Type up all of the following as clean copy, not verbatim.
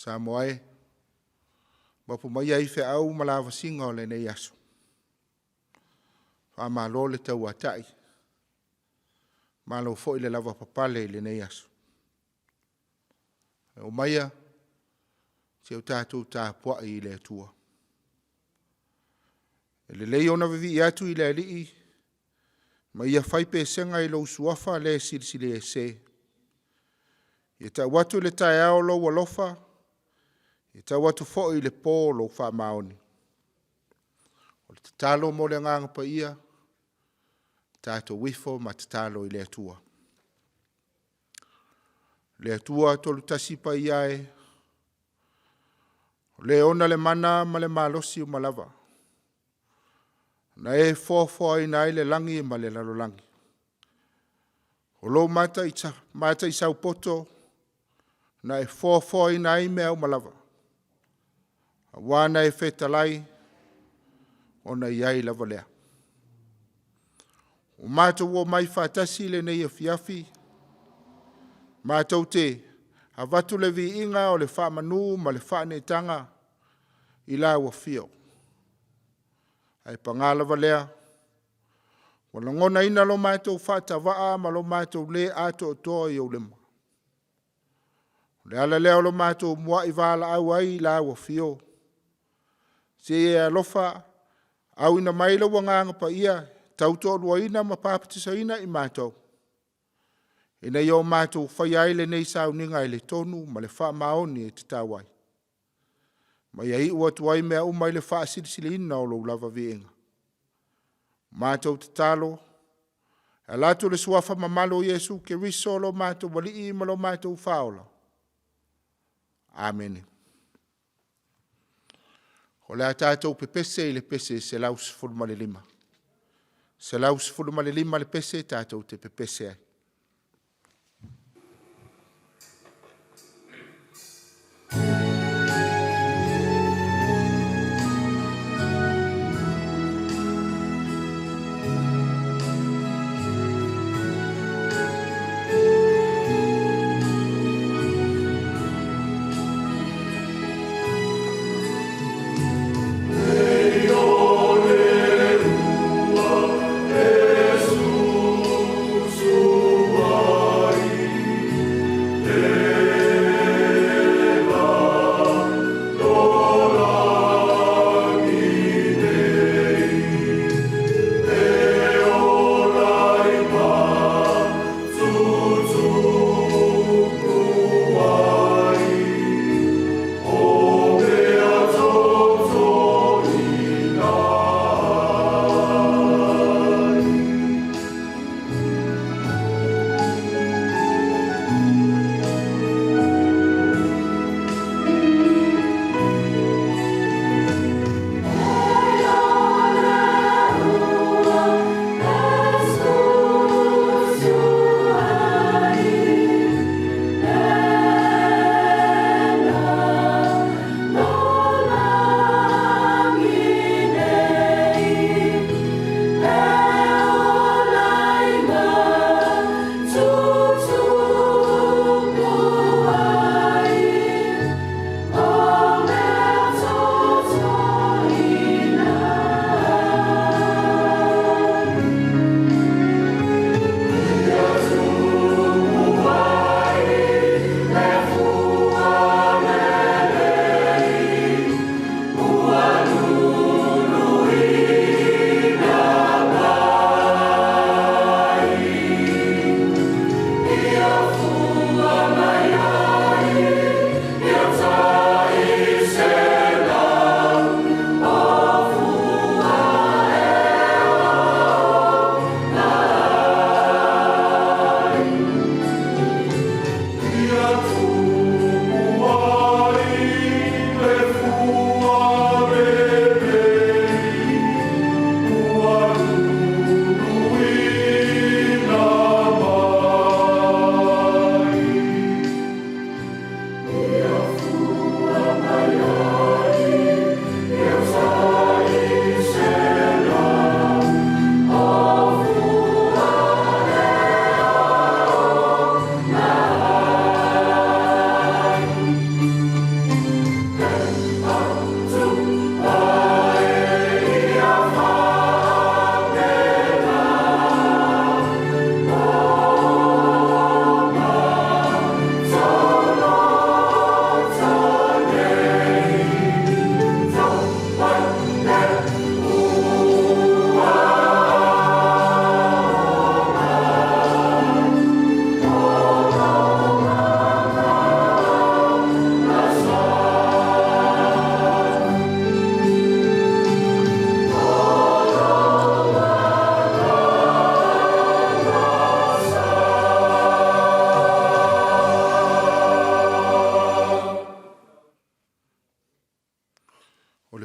Samoa mapu mai ai fe au malawa singa o le nei aso. Whamalo le tau atai. Malo fo i le lava papale le nei aso. O maia, se o tātou tāpua i le atua. E le lei ona vivi atu i le alii, ma ia whaipe senga i lo usuafa le sirisiri e se. I ta watu le tae ao lo walofa, i ta watu fo i le pō lo wha maoni. O le tatalo mo le nganga pa ia, tātou wifo ma tatalo i le atua. Le atua tolu tasi pa iae, le ona le mana ma le malosi o malava. Na e fōfō i nai le langi ma le lalo langi. O lo mata i sau poto, na e fōfō i nai mea o malava. A wana e whetalai, o na iai lava lea. O mātou o mai whātasi le nei Afiafi, mātou te a watu le vi inga o le whamanu ma le whanetanga i la ua fio. Ai pangala valea, wala ngona ina lo mātou whatawaa ma lo mātou le ato o toa i o lema. Le ala leo lo mātou mua i wala au ai la ua fio. Se e alofa au ina maila wanganga pa ia, tauto lua ina ma papatisa ina i mātou. Ina i o mātou whai aile nei sau ninga i le tonu ma le wha maoni e te tawai. Ma ia i ua tuai mea umai le wha sirisili ina o lo lava vienga. Mātou te talo, a lato le suafa mamalo Yesu ke riso lo mātou wali i ma lo mātou whaola. Amen. O le a tātou pepese i le pese se laus fulma le lima. Se laus fulma le lima le pese tātou te pepese ai. Jesus.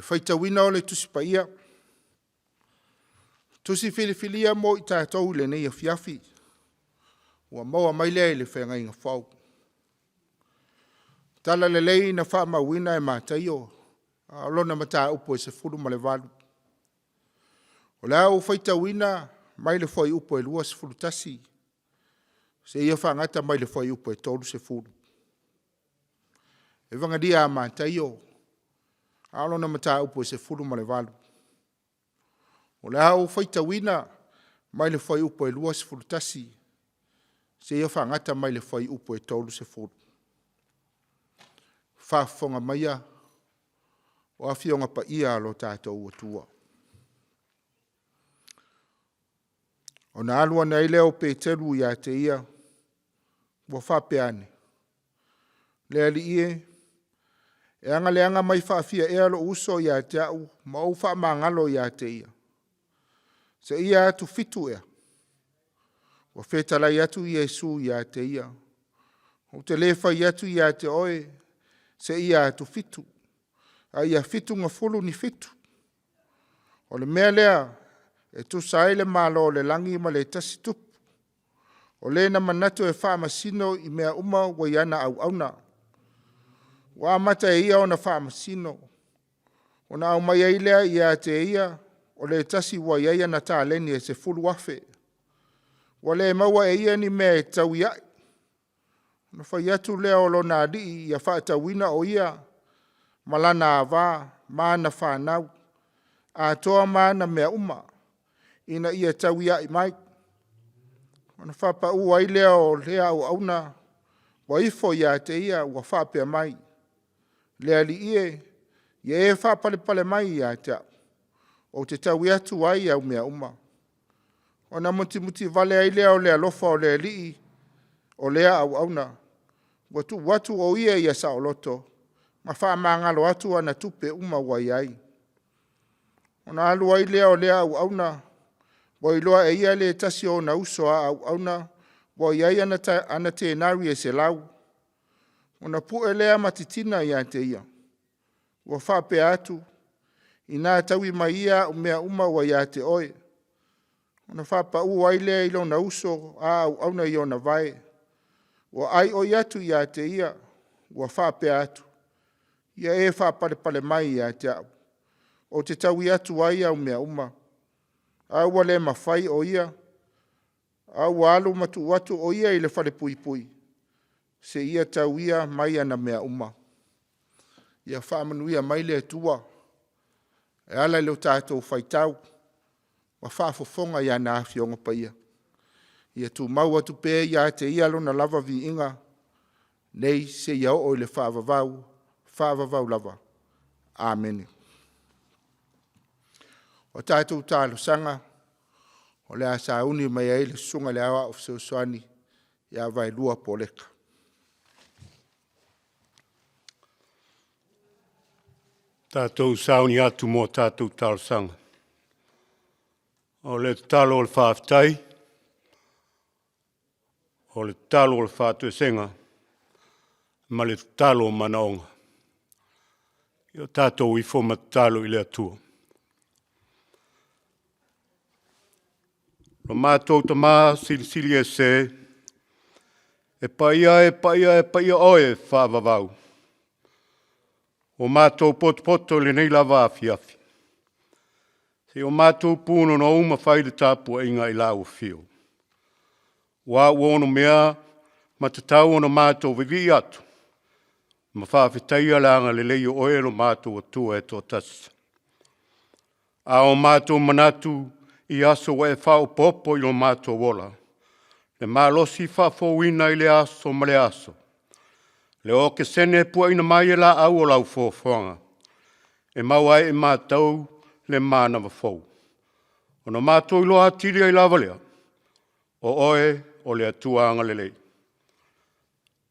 whaitawina o le tusi paia. Tusi filifilia mo i tātou le nei Afiafi. Ua maua maile le whenga inga whau. Tala le lei na wha mawina e mātaio. Alona mata upo e se furu ma le walu. O le au whaitawina mai le whai upo e lua se furu tasi. Se ia whangata mai le whai upo e tolu se furu. E vangadia a mātaio. Alona mata upo e se furu ma le walu. O le au whaitawina mai le whai upo e lua se furu tasi. Se ia whangata mai le whai upo e tolu se furu. Whafonga maia o awhionga pa ia alo tātou atua. O na alua nei leo Peteru ia te ia, ua whapeane. Lea li ie, e anga leanga mai whaafia e alo uso ia te au, ma au wha mangalo ia te ia. Se ia atu fitu ea. Ua whetalai atu Iesu ia te ia. O te lefa i atu ia te oe, se ia atu fitu. A ia fitu nga fulu ni fitu. O le mea lea, e tu saile malo le langi ma le tasi tupu. O le na manatu e whaamasino i mea uma wa iana au auna. Wa amata e ia o na whaamasino. O na au mai eilea ia te ia, o le tasi wa iaia na tā leni e se fulu afe. Wa le maua e ia ni mea e tau iai. Na whai atu lea o lo nā di ia whaatawina o ia. Malana awa, maana whanau. A toa maana mea uma. Ina ia tau iai mai. Wana whapa ua i lea o lea o auna. Wa ifo ia te ia ua whapea mai. Lea li ie. Ia e whapale pale mai ia te au. O te tau iatu ai au mea uma. Ona muti vale ai lea o lea lofa o lea lii. O lea au auna. Watu o ia sa o loto. Ma wha mangalo atu ana tupe uma wai ai. Ona alu ai lea o lea au auna. Wai loa e ia le tasi o na uso a au auna. Wai ai ana te nari e se lau. Ona pu e lea matitina ia te ia. Wa wha pe atu. Ina tawi mai ia mea uma wai a te oe. Ona wha pa u ai lea ilo na uso a au auna i ona vai. Wa ai o iatu ia te ia. Wa wha pe atu. Ia e wha pale mai ia te au. O te tawi atu ai au mea uma. Au wale mawhai o ia. Au alu matu watu o ia i le whale pui. Se ia tau ia mai ana mea uma. Ia whaamanuia mai le tua. E ala leo tātou whaitau. Wa whaafofonga ia nā whionga pa ia. Ia tu mau atu pē ia te ia lo na lava vi inga. Nei se ia o le whaavavau lava. Amen. O tātou tālo sanga. O le asa uni mai ai le sunga le awa o Seusoani. Ia vai lua poleka. Tātou sauni atu mō tātou tālo sanga. O le talo o le whaaftai. O le talo o le whaatu e senga. Ma le talo o manaonga. I o tātou i fo matalo i le atua. Lo mātou ta mā sili e se. E paia oe whaavavau. O mātou poto le nei lava Afiafi. Se o mātou pūno no uma whaile Tapuaiga i lau whio. Wa uono mea matatau ono mātou vivi atu. Ma whaafetaia langa le leio oe lo mātou atua e tō tasa. A o mātou manatu i aso wa e whao popo i lo mātou wola. Le mālosi whaafowina i le aso ma le aso. Le o ke sene pua ina mai e la au o lau fōwhanga. E maua e mātou le mana wafou. Ono mātou i loa tiri ai lava lea. O oe o le atua anga lelei.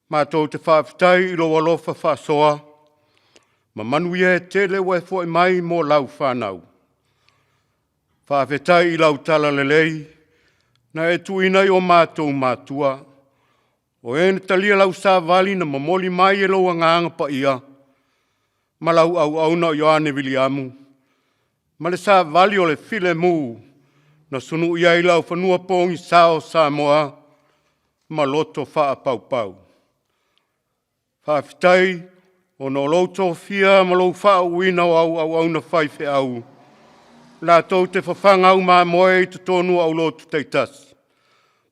Mātou te whaafetai i lo walofa whaasoa. Ma manuia e tele wa e fo e mai mo lau whanau. Whaafetai i lau tala lelei. Na e tuina i o mātou mātua. O ene talia lau sa vali na mamoli mai e loa nganga pa ia. Malau au na Ioane Viliamu. Ma le sa vali o le file mu, na sunu ia ilau whanua pongi sao Samoa, ma loto wha pau pau. Whaafitai, o no loto fia ma lo wha uina au na whaife au. La tau te whawhanga au ma moe i te tonu au lotu teitas.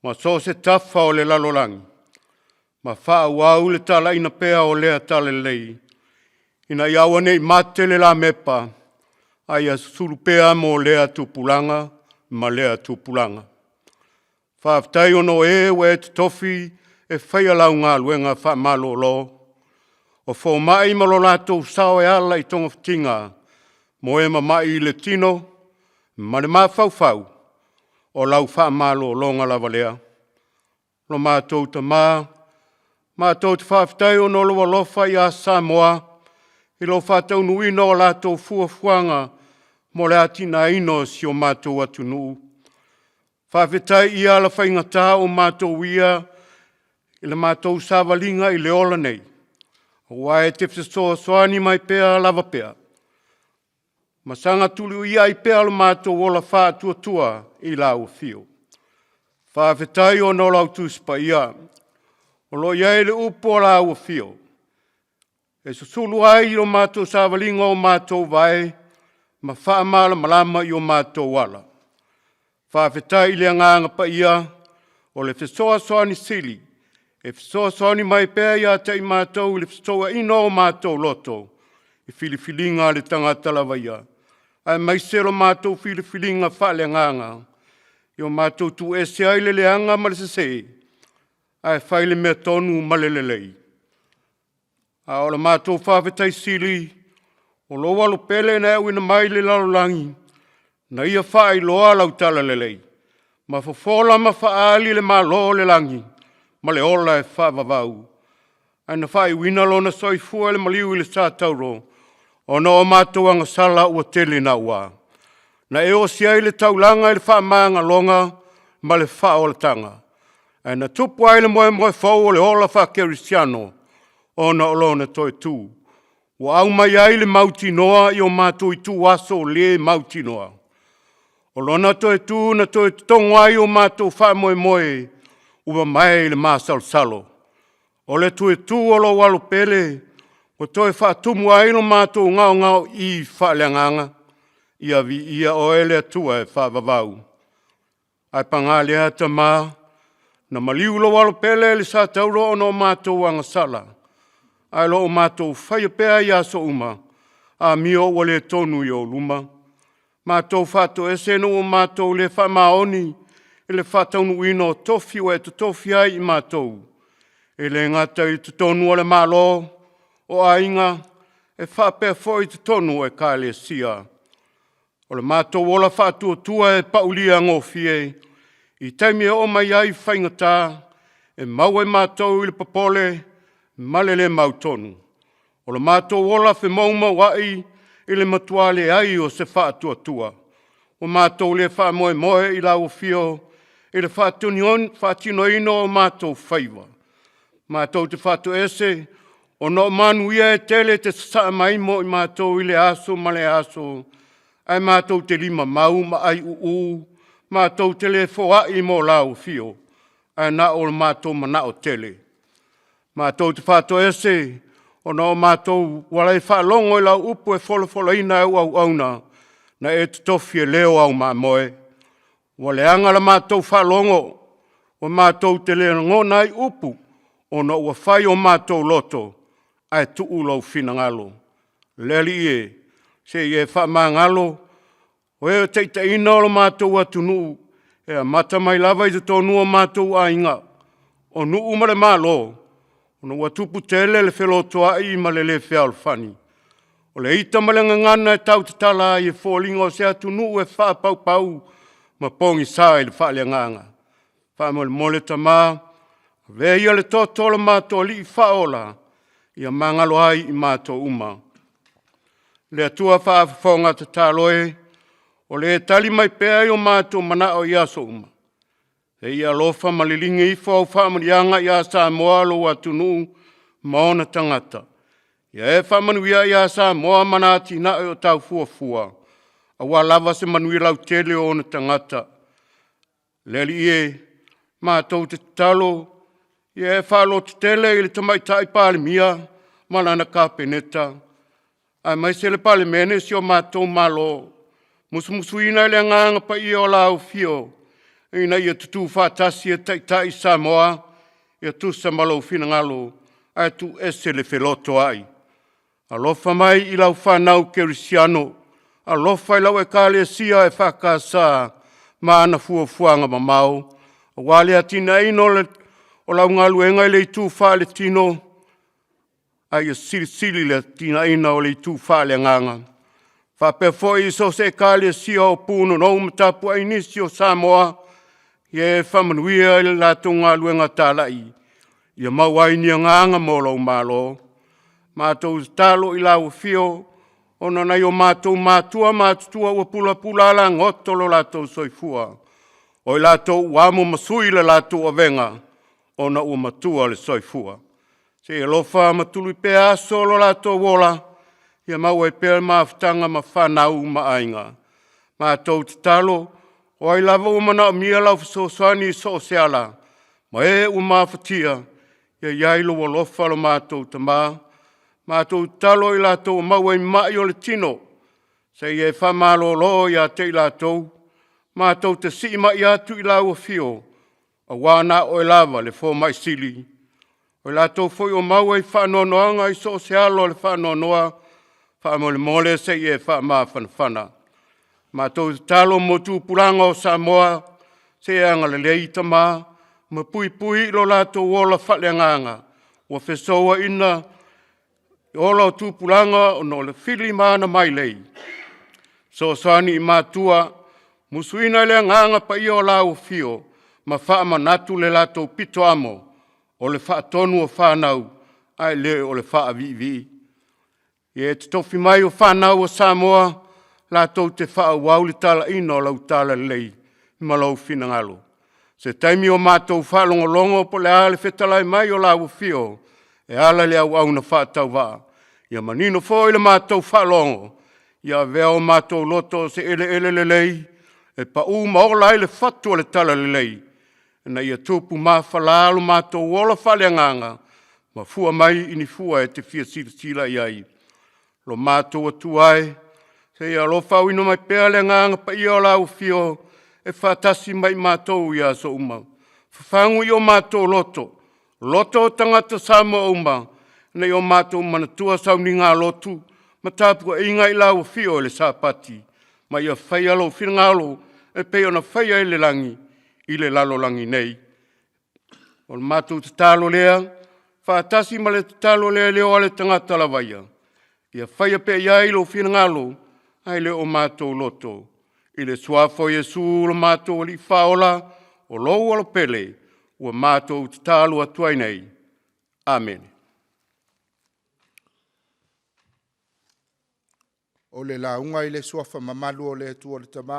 Ma so se tafa o le lalolangi. Ma wha au le tala ina pea o lea tale lei. Ina iawane i mate le la mepa. Aia surupea mo lea tupulanga, ma lea tupulanga. Whaafitai ono we te tofi e whaia lau ngā luenga wha malo lo. O fo mai malo lato sao e ala i tonga fitinga, mo e mai le tino, ma le mawhau o lau wha malo longa lava lea. Lo mātou ta mātou te whaafitai ono loa lofa i a Samoa, i lo whātau nui no lato fuafuanga, mo le atina ino si o mātou atu nuu. Whawhetai i ala whaingatā o mātou ia, i le mātou sāwalinga i le ola nei. Wae te whesoa soani mai pēa lava pēa. Masanga tulu ia i pēa lo mātou ola whātua i lau fio. Whawhetai o no lau tūspa ia. O lo iai le upo o lau fio. E susulu ai i o mātou sāwalinga o mātou vai, ma whaamala malama i o mātou wala. Whawhetai le nganga pa ia, o le whesoa soani sili, e whesoa soani mai pēa ia te i mātou, le whesoa ino o mātou loto, i filifilinga le tangata lava ia. Ai mai sero mātou filifilinga whale nganga, i o mātou tu ese ai le leanga ma le sese, ai whaile mea tonu ma le lelei. A o le mātou whawhetai sili, o lo walu pele na ewina mai le lalolangi, na ia whaai loa lau tala lelei. Ma fofola ma whaali le malo le langi, ma le ola e whaavavau. Ai na whaai wina lo na soifua le maliu i le sātauro, o na o mātou anga sala ua tele na ua. Na e o siai le taulanga i le whaamanga longa, ma le whaolatanga. Ai na tupu ai le moe fau o le ola whakerisiano, o na olona toi tū. Wa au mai ai le mauti noa i o mātou i tū aso le mauti noa. O lona toe tū na toe tongo ai o mātou wha moe, ua mai le māsal salo. O le toe tū o lo walo pele, o toe wha tumu ai no mātou ngao i wha leanganga, ia vi ia o ele atua e wha vavau. Ai panga lea ta mā, na maliu lo walo pele le sa tauro o no mātou anga sala. Ai lo o mātou whaia pēa i aso uma, a mio o le tonu i o luma. Mātou whato ese no o mātou le wha maoni, e le whataunu ino tofi o e te tofi ai i mātou. E le ngata i te tonu o le malo, o ainga, e whapea fo i te tonu e ka le sia. O le mātou ola whātua e paulia ngofie, i taimi e o mai ai whaingatā, e mau e mātou i le papole, malele mautonu. O le mātou ola whe mauma wai i le matuale ai o se whātua. O mātou le wha moe i lau fio, i le whātino ino o mātou whaiva. Mātou te whātu ese, o no manuia e tele te saa mai mo i mātou i le aso ma le aso. Ai mātou te lima mau ma ai mātou te le foa i mo lau fio. Ai na o mātou mana o tele. Mātou te whāto ese, o na o mātou walai whaalongo i lau upu e wholo ina au auna, na e te tofi e leo au mā moe. Wale angala mātou whaalongo, o mātou te leo ngona i upu, o na ua whai o mātou loto, ai tuu lau whina ngalo. Leli e, se e wha mā ngalo, o e teita ina o lo mātou atunu, e a mata mai lava i te tonu o mātou a inga, o nuu mare mālo, o na ua tupu tele le whelotoa i ma le whia alfani. O le ita malenga ngana e tau te tala i e fōlinga o se atunu e wha pau, ma pongi sā i le wha le nganga. Wha mole tamā, vea ia le totola mātou li i wha ola, ia mangalo ai i mātou uma. Le atua wha awhonga te tāloe, o le tali mai pēa i o mātou mana o iaso uma. E ia lofa malilingi i whau whamurianga i a Samoa lo atunu maona tangata. Ia e whamanuia ia Samoa mana tina o tau fuafua. A lava se manui lau tele o na tangata. Leli e, mātou te talo, ia e whalo te tele i le tamaitai pāle mia, malana ka peneta. Ai mai se le pāle mene si o mātou malo. Musumusuina le nganga pa i o lau fio. Ina ia tutu whātasi e taitai Samoa, ia tu sa malo fina ngalo, ai tu ese le feloto ai. Alofa mai i lau whanau kerisiano, alofa i lau e kāle sia e whakasa, maana fuafuanga mamau. Wale atina ino o lau ngaluenga i le tu whale tino, ai a sili le tina ina o le tu whale nganga. Whape foi so se kāle sia o puno no Tapuaiga nisi o Samoa, ye whamanuia i le lato ngaluenga tālai. Ia mauaini a nganga mo lau malo. Mātou talo i lau fio, ona nei o mātou mātua ua pula la ngotolo latou soifua. O i latou uamo masui le latou avenga, ona ua matua le soifua. Se e lofa matului pe aso lo latou wola, ia mau e pēr maafutanga ma whanau ma ainga. Mātou te talo, o i lava umana o mia lau fisosani so seala, ma e umafatia, ia iailo o lofa lo mātou tamaa, mātou talo i lātou mau e mai o le tino. Se e whamalo lo ia te i lātou. Mātou te si mai atu i lau a fio. A wana o e lava le fo mai sili. O lātou foi o mau e whanonoanga i so se alo le whanonoa. Whamole mole se e whama whanawhana. Mātou talo mo tūpuranga o Samoa. Se e anga le leita mā. Ma pui lo lātou wola whaleanganga. Wa fesoa ina ola o tūpulanga o no le whili mana mai lei. So sani i mātua, musuina le nganga pa i o lau fio, ma wha manatu le lato pito amo, o le wha tonu o whanau, ai le o le wha vivi. E te tofi mai o whanau o Samoa, lato te wha wau le tala ino lau tala lei, ma lau finangalo. Se taimi o mātou whalongolongo po le ale whetalai mai o lau fio, e ala le au na whātau waa. Ia manino fo le mātou whalongo. Ia veo mātou loto se ele lei. E pa u maola le whatua le tala lei. Na ia tupu mā whalalo mātou wola whaleanganga. Ma fua mai ini fua e te fia sila iai. Lo mātou atuai. Se ia lo whau ino mai pēa le nganga pa ia o lau fio. E whatasi mai mātou ia so uma. Whangu i o mātou loto. Loto tangata Samoa uma. Nei o mātou manatua sauni ngā lotu, ma tāpua inga i lau fio le sāpati, ma ia whai alo whingalo, e pei ona whai ai le langi, i le lalo langi nei. O mātou te tālo lea, whātasi ma le te tālo lea leo ale tangata lawaia. Ia whai a pei ai lo whingalo, ai le o mātou loto. I le suafo Jesu lo mātou li whaola, o lou alo pele, ua mātou te tālo atuai nei. Amen. O le launga i le suafa mamalu o le tu o le tamā,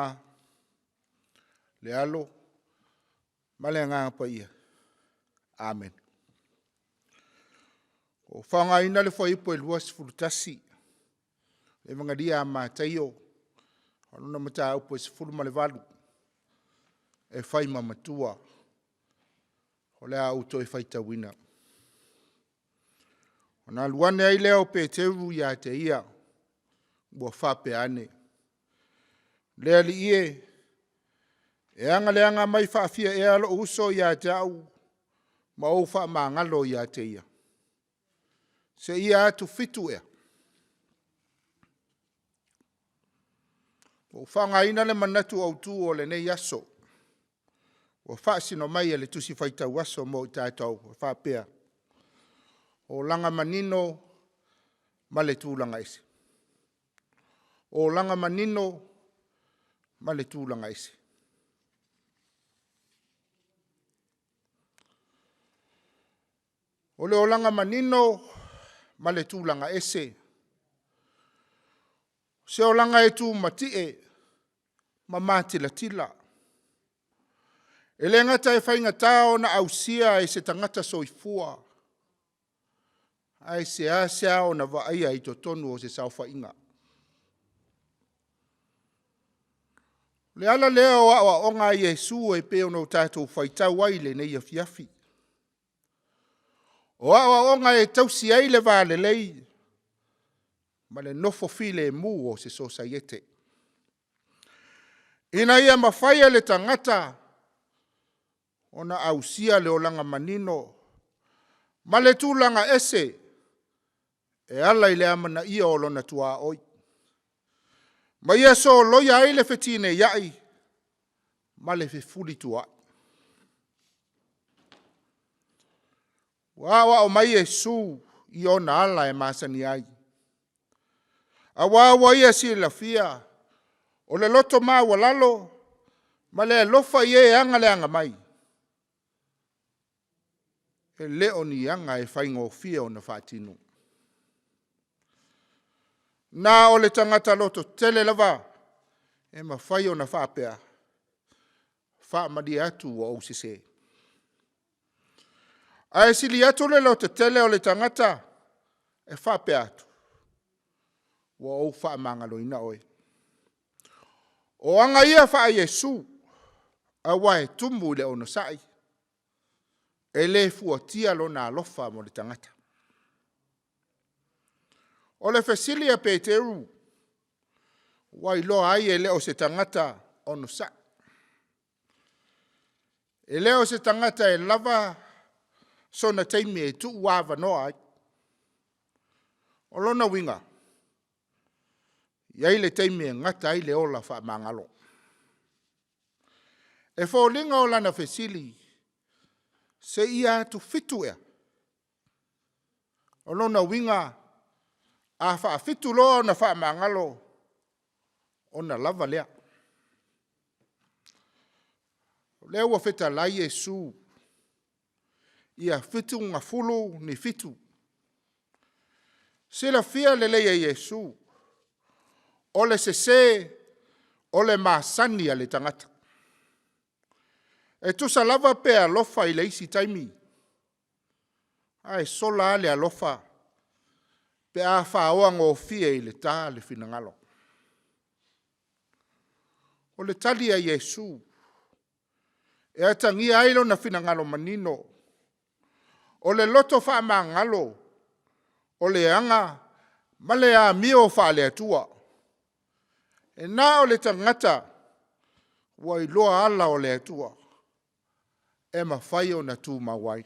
le alo, ma le ngā pa ia. Amen. O whanga ina le whaipo e luas furutasi, le mangaria a mātaio, anuna mata upo e sifuru ma le walu, e whai mamatua, o le auto e whaita wina. O nā luane ai leo pe te uru ia te ia, bua whape ane. Lea li ie, e anga mai whaafia e alo uso ia te au, ma o wha maangalo ia te ia. Se ia atu fitu ea. O whanga ina le manatu au tu o le nei aso. O wha sino mai e le tusi whaitau aso mo i tātou, o whapea. O langa manino, ma le tūlanga isi. O langa manino, ma le tūlanga isi. O le o langa manino, ma le tūlanga ese. Se o langa e tū matie, ma mātila tila. E le ngata e whainga tāo na ausia e se tangata soifua. ai se asea o na vaia i to tonu o se saufa inga. Le ala leo awa o ngā Yesu e peo no tātou whaitau aile nei Afiafi. O awa o ngā e tausi aile vāle lei, ma le nofo file mu o se sosaiete. Ina ia mawhaia le tangata, o na ausia le olanga manino, ma le tūlanga ese, e ala ile amana ia o lona tua oi. Ma ia so loia ai le fetine iai, ma le fefuli tua. Wawa o mai Yesu i ona ala e masani ai. A wawa ia si la fia, o le loto maa walalo, ma le lofa ie anga le anga mai. E leo ni anga e whaingo fia o na whaatinu. Na o le tangata loto tele lava, e ma whai o na whaapea, whaamadi atu o ausise. A e sili atu le loto tele o le tangata, e whaapea atu. Wa o whaamangalo ina oi. O anga ia wha Yesu, a wae tumbu le ono sai. E le fuatia lo na alofa mo le tangata. O le fesilia Peteru, wai lo ai e leo se tangata ono sa. E leo se tangata e lava sona teimi e tu wava no ai. O lona winga, iai le teimi e ngata ai le ola wha mangalo. E fōlinga o lana fesili, se ia tu fitu ea. O lona winga, a wha fitu lo na wha mangalo, o na lava lea. Lea ua feta lai Yesu, ia fitu ngā fulu ni fitu. Sila fia le leia Yesu, o le sese, o le maasani a le tangata. E tusa lava pe alofa i le isi taimi. Ai sola le alofa, pe a whaoa ngō fia i le tā le finangalo. O le tali a Yesu, e atangia ailo na finangalo manino. O le loto wha mangalo, o le anga, ma le a mio wha le atua. E nā o le tangata, wai loa ala o le atua. E ma whai o na tū mawai.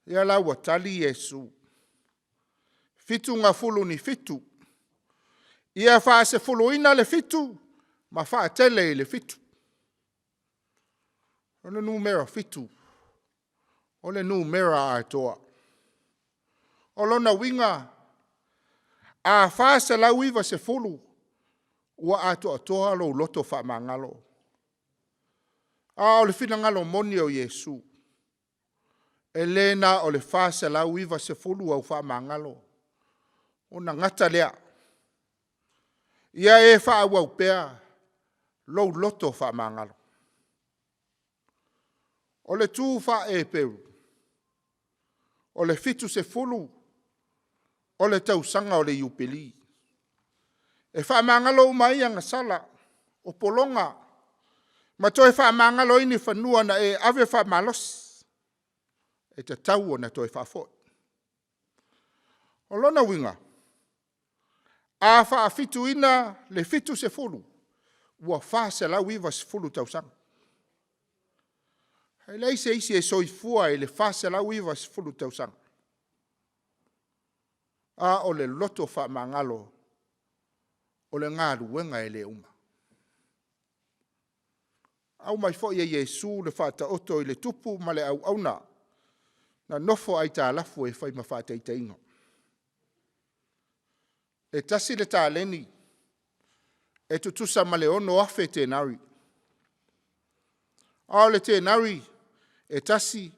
Ia la ua tali Yesu. Fitu ngā fulu ni fitu. Ia wha se fulu ina le fitu, ma wha tele i le fitu. O le numera fitu. O le numera a toa. O lona winga, a wha se lauiva se fulu, ua a toa lo loto wha mangalo. A o le fina ngalo moni o Yesu. E lena o le wha se lauiva se fulu au wha mangalo. O na ngata lea. Ia e wha au pea, lo loto wha mangalo. O le tū wha e peru. O le fitu se fulu. O le tausanga o le iupeli. E wha mangalo mai anga sala. O polonga. Ma toi wha mangalo ini whanua na e ave wha malos. E te tau o na toi wha fot. O lona winga. A wha fitu ina le fitu se fulu. Ua wha se lau iwa se fulu tausanga. Hei lei se isi e soifua e le wha se lau iwa se fulu tausanga. A o le loto wha mangalo. O le ngā ruenga e le uma. Au mai fo ia Yesu le whata oto i le tupu ma le au auna. Na nofo ai tā lafu e whai ma whata i te ingo. E tasi le tā leni. E tutusa ma le ono afe te nari. A le te nari. E tasi.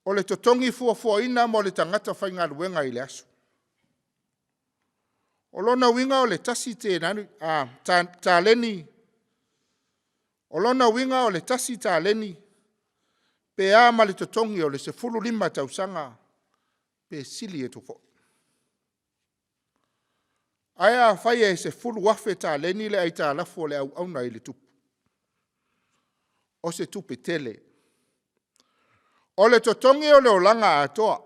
O le totongi fua ina mo le tangata whai ngā ruenga i le asu. O lona winga o le tasi te nari. Tā leni. O lona winga o le tasi tā leni, Pe a ma le totongi o le se fulu lima tausanga, pe sili e tofo. Aia whai e se fulu wafe tā leni le ai tā lafo le au auna i le tupu. O se tupe tele. O le totongi o le olanga atoa.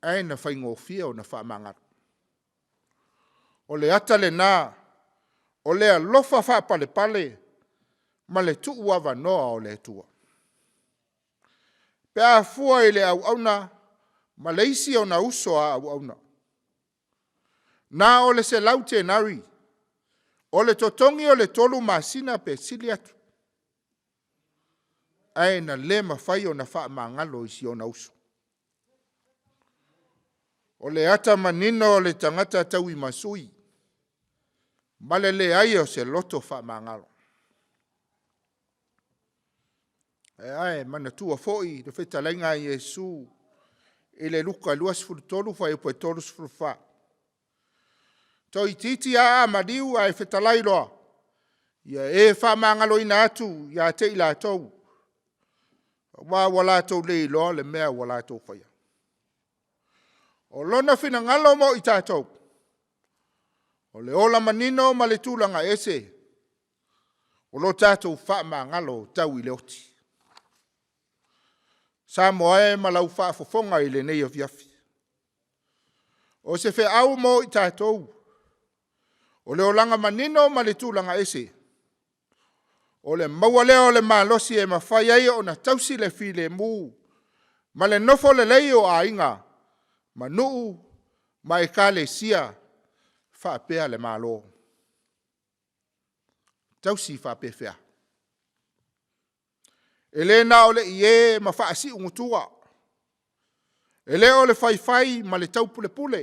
Ai na whai ngofia o na wha mangat. O le ata le nā. O le alofa wha pale pale. Ma le tuu awa noa o le tua. Pe a fua i le au auna. Ma le isi o na uso a au auna. Nā o le se laute nari. O le totongi o le tolu masina pe sili atu. Ai na le mawhai o na wha mangalo isi o na uso. O le ata manino o le tangata tau i masui. Male le ai o se loto wha mangalo. Ai mana tua foi de feta lenga Yesu. Ile luka luas furtolu fa e poetolu sfrufa. Toi titi a madiu ai feta lailoa. Ia e wha mangalo ina atu, ia te ila tau. Wa wala tau le iloa le mea wala tau whaia. O lona fina ngalo mo i tātou. O le ola manino ma le tūlanga ese. O lo tātou wha mangalo tau i le oti. Samoa e malau wha fofonga i le nei Afiafi. O se fe au mo i tātou. O le olanga manino ma le tūlanga ese. O le maua leo le malosi e mawhai ai o na tausi le file mu. Ma le nofo le leio a inga. Ma nuu, ma e ka le sia. Wha pea le malo. Tausi wha pe fea. E le na o le ie ma wha asi ungutua. E le o le whai ma le tau pule pule.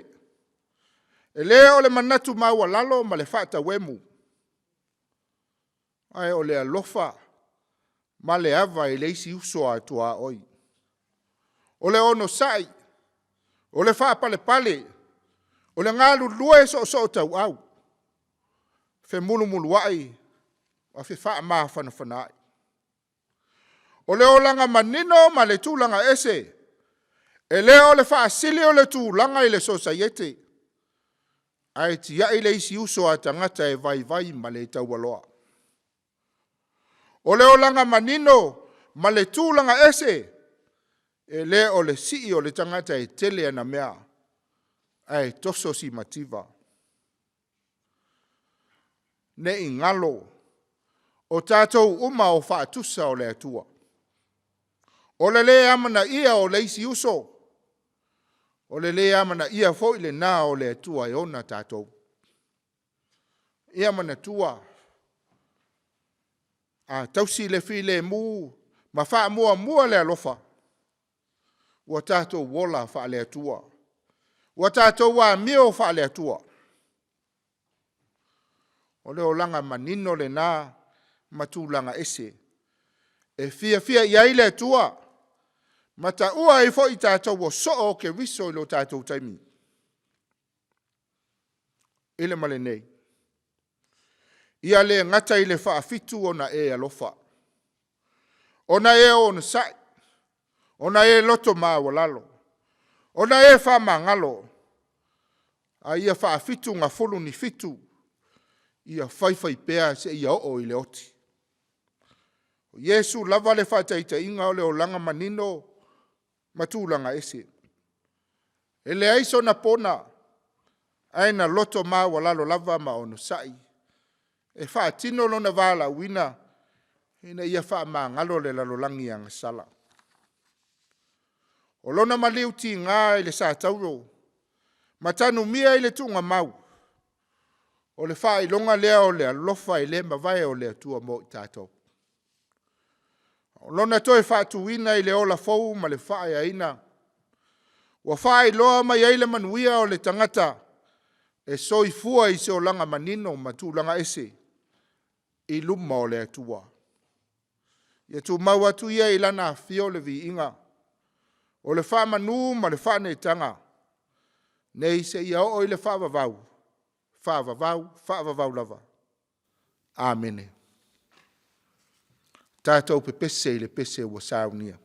E le o le manatu maua lalo ma le wha ta wemu. Ai o le alofa, ma le ava e leisi uso a tua oi. O le ono sai, o le wha pale pale, o le ngalu lue so tau au. Fe mulu ai, a fe wha maa whanai. O le olanga manino ma le tūlanga ese, e le o le wha asili o le tūlanga i le society. Ai tia i leisi uso a tangata e vai ma le tau aloa. O le olanga manino, ma le tūlanga ese, e le o le sii o le tangata e tele ana mea, ai toso si mativa. Ne ingalo, o tātou uma o whaatusa o le atua. O le amana ia o leisi uso, o le amana ia fo ile nā o le atua e ona tātou. Ia mana tua, a tausi le file mu, ma wha mua le alofa. Ua tātou wola wha le atua. Ua tātou wa mio wha le atua. O le olanga manino le nā, matulanga ese. E fia iai le atua. Mata ua e fo i tātou o soo ke riso i lo tātou taimi. Ile male nei. Ia le ngata i le whaafitu o na e alofa. O na e o na sai. O na e loto maa walalo. O na e wha mangalo. A ia whaafitu ngā fulu ni fitu. Ia whaiwhai pēa se ia o i le oti. O Yesu lava le whataita inga o le o langa manino. Matulanga ese. E le aiso na pona. Aina loto maa walalo lava ma ono sai. E wha tino lona wala wina, ina ia wha maa ngalo le lalolangi ang sala. O lona maliu ti ngā i le sa tauro, matanu mia i le tunga mau. O le wha i longa lea o le alofa i le mawai o le atua mo i tātou. O lona toi wha tuwina i le ola fau ma le wha i aina. Wa wha i loa mai ai le manuia o le tangata, e soi fua i se o langa manino matulanga ese. I luma o le atua. Ia tu mau atu ia i lana fio le vi inga. O le wha manu ma le wha ne tanga. Nei se ia o i le wha vavau. Wha vavau lava. Amene. tātou pepese I le pese ua saunia.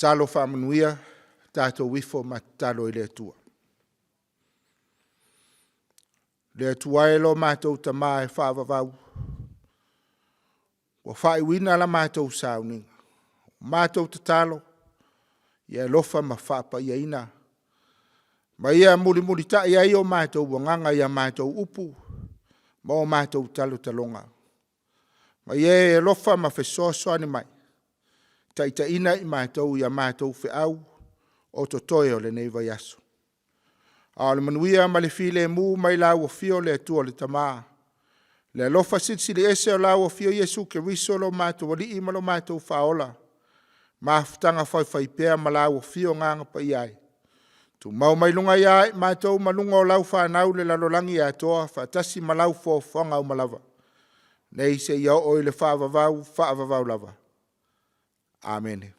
Talo whamanuia, tātou wifo ma talo I le atua. Le atua e lo mātou tamā e whaavavau. Wa whai wina la mātou sauninga. Mātou te talo, ia lofa ma whapa ia ina. Ma ia muri ta ia o mātou wanganga ia mātou upu, ma o mātou talo talonga. Ma ia lofa ma whesoasoa ni mai. Taita ina I mātou ia mātou wheau o to toe o le nei vai aso. A le manuia ma le file mu mai la ua fio le atua le tamā. Le alofa sitsili ese o la ua fio Yesu ke riso lo mātou wali ima lo mātou whaola. Maafutanga whai pēr ma la ua fio nganga pa iai. Tu mau mai lunga iai mātou malunga o lau whanau le lalolangi a toa whaatasi ma lau whanga o malawa. Nei se iau oi le whaavavau lava. Amen.